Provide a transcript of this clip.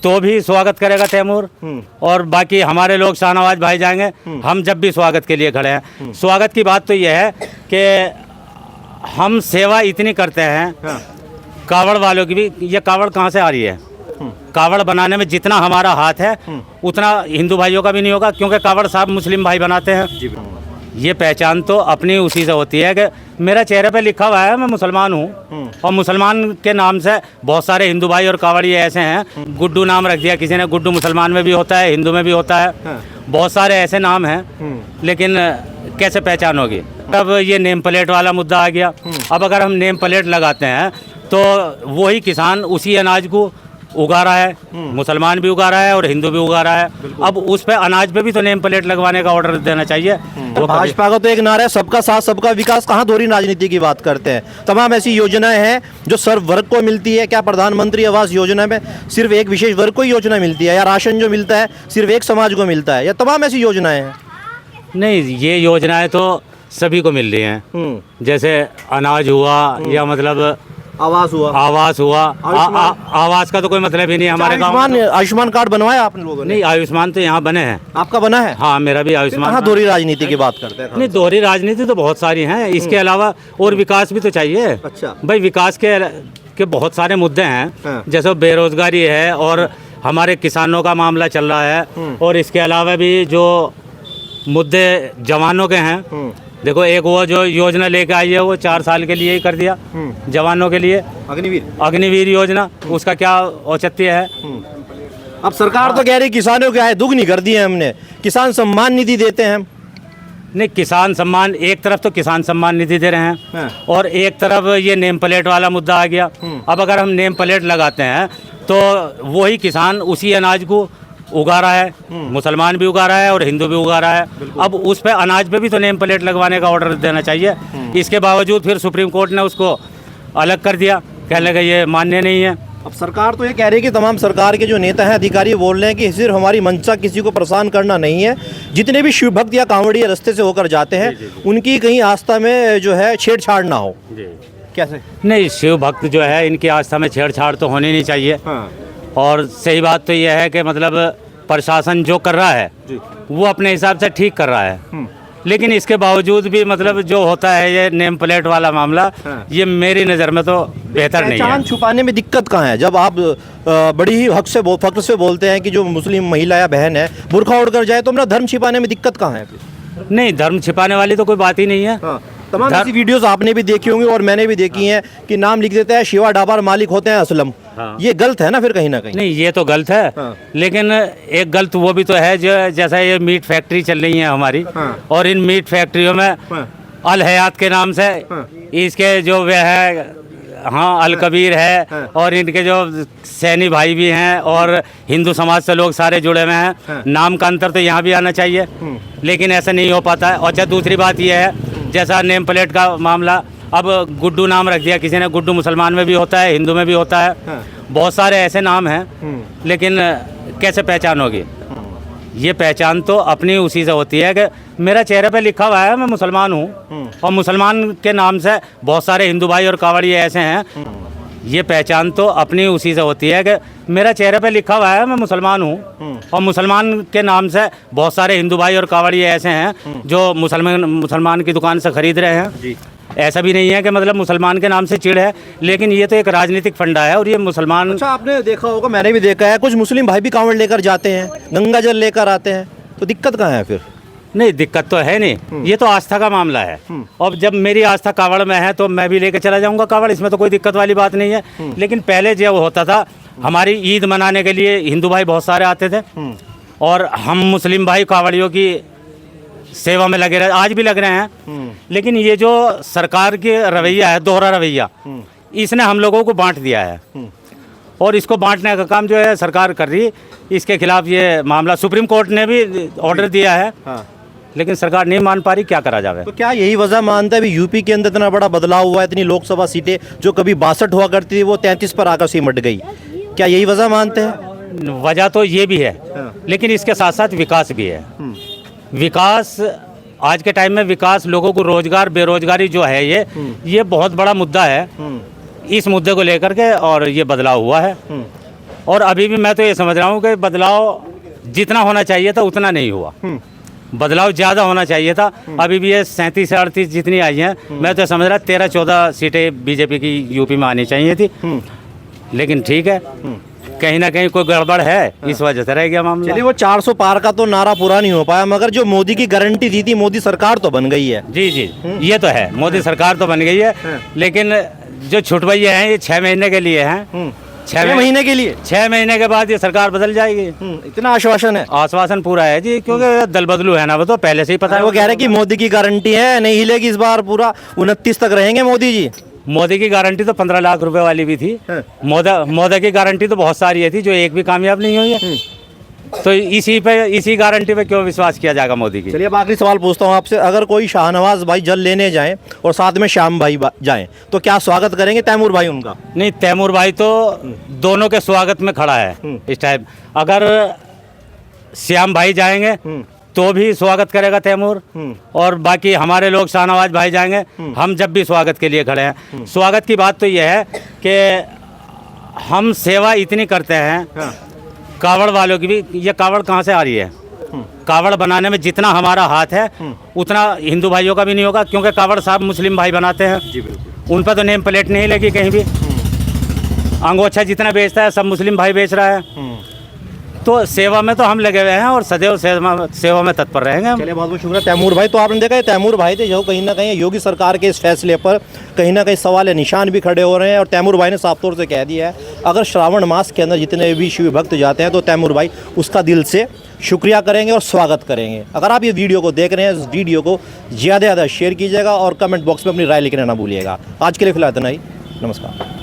तो भी स्वागत करेगा तैमूर, और बाकी हमारे लोग शाहनवाज भाई जाएंगे, हम जब भी स्वागत के लिए खड़े हैं। स्वागत की बात तो यह है कि हम सेवा इतनी करते हैं कावड़ वालों की भी। ये कावड़ कहाँ से आ रही है? कावड़ बनाने में जितना हमारा हाथ है उतना हिंदू भाइयों का भी नहीं होगा, क्योंकि कावड़ साहब मुस्लिम भाई बनाते हैं। ये पहचान तो अपनी उसी से होती है कि मेरा चेहरे पे लिखा हुआ है मैं मुसलमान हूँ, और मुसलमान के नाम से बहुत सारे हिंदू भाई और कावड़िए ऐसे हैं। गुड्डू नाम रख दिया किसी ने, गुड्डू मुसलमान में भी होता है, हिंदू में भी होता है। बहुत सारे ऐसे नाम हैं, लेकिन कैसे पहचान होगी? अब ये नेम प्लेट वाला मुद्दा आ गया। अब अगर हम नेम प्लेट लगाते हैं तो वही किसान उसी अनाज को उगा रहा है, मुसलमान भी उगा रहा है और हिंदू भी उगा रहा है। अब उस पे अनाज पे भी तो नेम प्लेट लगवाने का ऑर्डर देना चाहिए। तो भाजपा का तो एक नारा है सबका साथ सबका विकास, कहाँ दोहरी राजनीति की बात करते हैं। तमाम ऐसी योजनाएं हैं जो सर्व वर्ग को मिलती है। क्या प्रधानमंत्री आवास योजना में सिर्फ एक विशेष वर्ग को ही योजना मिलती है, या राशन जो मिलता है सिर्फ एक समाज को मिलता है, या तमाम ऐसी योजनाएं हैं? नहीं, ये योजनाएं तो सभी को मिल रही हैं। जैसे अनाज हुआ, या मतलब आवास हुआ, आवास का तो कोई मतलब ही नहीं हमारे गांव में। आयुष्मान कार्ड बनवाया आपने लोगों ने? नहीं, आयुष्मान तो यहाँ बने हैं। आपका बना है? हाँ, मेरा भी आयुष्मान। कहाँ दोहरी राजनीति की बात करते हैं? नहीं, दोहरी राजनीति तो बहुत सारी हैं, इसके अलावा और विकास भी तो चाहिए। अच्छा भाई, विकास के बहुत सारे मुद्दे हैं, जैसे बेरोजगारी है और हमारे किसानों का मामला चल रहा है, और इसके अलावा भी जो मुद्दे जवानों के हैं। देखो, एक वो जो योजना लेके आई है वो 4 साल के लिए ही कर दिया जवानों के लिए, अग्निवीर योजना, उसका क्या औचित्य है? अब सरकार तो कह रही किसानों के आए दुगनी कर दी है हमने, किसान सम्मान निधि देते हैं हम। नहीं, किसान सम्मान, एक तरफ तो किसान सम्मान निधि दे रहे हैं और एक तरफ ये नेम प्लेट वाला मुद्दा आ गया। अब अगर हम नेम प्लेट लगाते हैं तो वही किसान उसी अनाज को उगा रहा है, मुसलमान भी उगा रहा है और हिंदू भी उगा रहा है। अब उस पे अनाज पे भी तो नेम प्लेट लगवाने का ऑर्डर देना चाहिए। इसके बावजूद फिर सुप्रीम कोर्ट ने उसको अलग कर दिया, कहने लगा ये मान्य नहीं है। अब सरकार तो ये कह रही है कि तमाम सरकार के जो नेता हैं, अधिकारी बोल रहे हैं कि सिर्फ हमारी मंशा किसी को परेशान करना नहीं है। जितने भी शिव भक्त या कांवड़िया रास्ते से होकर जाते हैं उनकी कहीं आस्था में जो है छेड़छाड़ ना हो। कैसे? नहीं, शिव भक्त जो है इनकी आस्था में छेड़छाड़ तो होनी नहीं चाहिए। और सही बात तो यह है कि मतलब प्रशासन जो कर रहा है वो अपने हिसाब से ठीक कर रहा है, लेकिन इसके बावजूद भी मतलब जो होता है ये नेम प्लेट वाला मामला, ये मेरी नज़र में तो बेहतर नहीं है। पहचान छुपाने में दिक्कत कहाँ है? जब आप बड़ी ही फख्र से बोलते हैं कि जो मुस्लिम महिला या बहन है बुर्खा ओढ़ कर जाए तो अपना धर्म छिपाने में दिक्कत कहाँ है? नहीं, धर्म छिपाने वाली तो कोई बात ही नहीं है। तमाम ऐसी वीडियोस आपने भी देखी होंगी और मैंने भी देखी हैं कि नाम लिख देता है शिवा ढाबा, मालिक होते हैं असलम। ये गलत है ना फिर कहीं ना कहीं? नहीं, ये तो गलत है। लेकिन एक गलत वो भी तो है जो जैसा ये मीट फैक्ट्री चल रही है हमारी, और इन मीट फैक्ट्रियों में अल हयात के नाम से इसके जो वे है, हाँ, अल कबीर है, और इनके जो सैनी भाई भी हैं और हिंदू समाज से लोग सारे जुड़े हुए हैं। नाम का अंतर तो यहाँ भी आना चाहिए, लेकिन ऐसा नहीं हो पाता है। और दूसरी बात यह है, जैसा नेम प्लेट का मामला, अब गुड्डू नाम रख दिया किसी ने, गुड्डू मुसलमान में भी होता है, हिंदू में भी होता है। बहुत सारे ऐसे नाम हैं, लेकिन कैसे पहचान होगी? ये पहचान तो अपनी उसी से होती है कि मेरा चेहरे पे लिखा हुआ है मैं मुसलमान हूँ, और मुसलमान के नाम से बहुत सारे हिंदू भाई और कावड़िए ऐसे हैं। ये पहचान तो अपनी उसी से होती है कि मेरा चेहरे पे लिखा हुआ है मैं मुसलमान हूँ, और मुसलमान के नाम से बहुत सारे हिंदू भाई और कावड़िए ऐसे हैं जो मुसलमान की दुकान से खरीद रहे हैं। ऐसा भी नहीं है कि मतलब मुसलमान के नाम से चिढ़ है, लेकिन ये तो एक राजनीतिक फंडा है और ये मुसलमान। अच्छा, आपने देखा होगा, मैंने भी देखा है, कुछ मुस्लिम भाई भी कांवड़ लेकर जाते हैं, गंगा जल लेकर आते हैं, तो दिक्कत कहाँ है फिर? नहीं, दिक्कत तो है नहीं, ये तो आस्था का मामला है। और जब मेरी आस्था कावड़ में है तो मैं भी लेकर चला जाऊंगा कावड़, इसमें तो कोई दिक्कत वाली बात नहीं है। लेकिन पहले जब होता था, हमारी ईद मनाने के लिए हिंदू भाई बहुत सारे आते थे, और हम मुस्लिम भाई कावड़ियों की सेवा में लगे रहे, आज भी लग रहे हैं। लेकिन ये जो सरकार की रवैया है, दोहरा रवैया, इसने हम लोगों को बांट दिया है, और इसको बांटने का काम जो है सरकार कर रही है। इसके खिलाफ ये मामला सुप्रीम कोर्ट ने भी ऑर्डर दिया है, लेकिन सरकार नहीं मान पा रही, क्या करा जाए? तो क्या यही वजह मानता है यूपी के अंदर इतना बड़ा बदलाव हुआ है, इतनी लोकसभा सीटें जो कभी 62 हुआ करती थी वो 33 पर आकर सिमट गई, क्या यही वजह मानते हैं? वजह तो ये भी है, लेकिन इसके साथ साथ विकास भी है। विकास, आज के टाइम में विकास, लोगों को रोजगार, बेरोजगारी जो है ये बहुत बड़ा मुद्दा है। इस मुद्दे को लेकर के और ये बदलाव हुआ है, और अभी भी मैं तो ये समझ रहा हूँ कि बदलाव जितना होना चाहिए था उतना नहीं हुआ, बदलाव ज़्यादा होना चाहिए था। अभी भी ये 37 से 38 जितनी आई हैं, मैं तो समझ रहा 13-14 सीटें बीजेपी की यूपी में आनी चाहिए थी, लेकिन ठीक है, कहीं ना कहीं कोई गड़बड़ है, इस वजह से रह गया मामला। चलिए वो 400 पार का तो नारा पूरा नहीं हो पाया, मगर जो मोदी की गारंटी दी थी, मोदी सरकार तो बन गई है। जी जी, ये तो है, मोदी सरकार तो बन गई है, लेकिन जो छुटवैये हैं ये 6 महीने के लिए हैं। 6 महीने के लिए, 6 महीने के बाद ये सरकार बदल जाएगी। इतना आश्वासन है? आश्वासन पूरा है जी, क्योंकि दल बदलू है ना, वो तो पहले से ही पता है। वो कह रहे हैं कि मोदी की गारंटी है, नहीं हिलेगी इस बार, पूरा 29 तक रहेंगे मोदी जी। मोदी की गारंटी तो 15 लाख रुपए वाली भी थी। मोदी की गारंटी तो बहुत सारी थी, जो एक भी कामयाब नहीं हुई है। तो इसी गारंटी पे क्यों विश्वास किया जाएगा मोदी की। चलिए अब आखिरी सवाल पूछता हूँ आपसे, अगर कोई शाहनवाज भाई जल लेने जाएं और साथ में श्याम भाई जाएं तो क्या स्वागत करेंगे तैमूर भाई उनका? नहीं, तैमूर भाई तो दोनों के स्वागत में खड़ा है इस टाइम। अगर श्याम भाई जाएंगे तो भी स्वागत करेगा तैमूर, और बाकी हमारे लोग शाहनवाज भाई जाएंगे, हम जब भी स्वागत के लिए खड़े हैं। स्वागत की बात तो यह है कि हम सेवा इतनी करते हैं, कावड़ वालों की भी। ये कावड़ कहाँ से आ रही है? कावड़ बनाने में जितना हमारा हाथ है उतना हिंदू भाइयों का भी नहीं होगा, क्योंकि कावड़ साहब मुस्लिम भाई बनाते हैं जी, बिल्कुल। उन पर तो नेम प्लेट नहीं लगी कहीं भी। अंगोछा जितना बेचता है सब मुस्लिम भाई बेच रहा है। तो सेवा में तो हम लगे हुए हैं और सदैव सेवा में तत्पर रहेंगे हम। चलिए बहुत बहुत शुक्रिया तैमूर भाई। तो आपने देखा है तैमूर भाई थे जो कहीं ना कहीं योगी सरकार के इस फैसले पर कहीं ना कहीं सवाल निशान भी खड़े हो रहे हैं, और तैमूर भाई ने साफ तौर से कह दिया है अगर श्रावण मास के अंदर जितने भी शिव भक्त जाते हैं तो तैमूर भाई उसका दिल से शुक्रिया करेंगे और स्वागत करेंगे। अगर आप ये वीडियो को देख रहे हैं, इस वीडियो को ज़्यादा से ज़्यादा शेयर कीजिएगा और कमेंट बॉक्स में अपनी राय लिखना ना भूलिएगा। आज के लिए फिलहाल इतना ही, नमस्कार।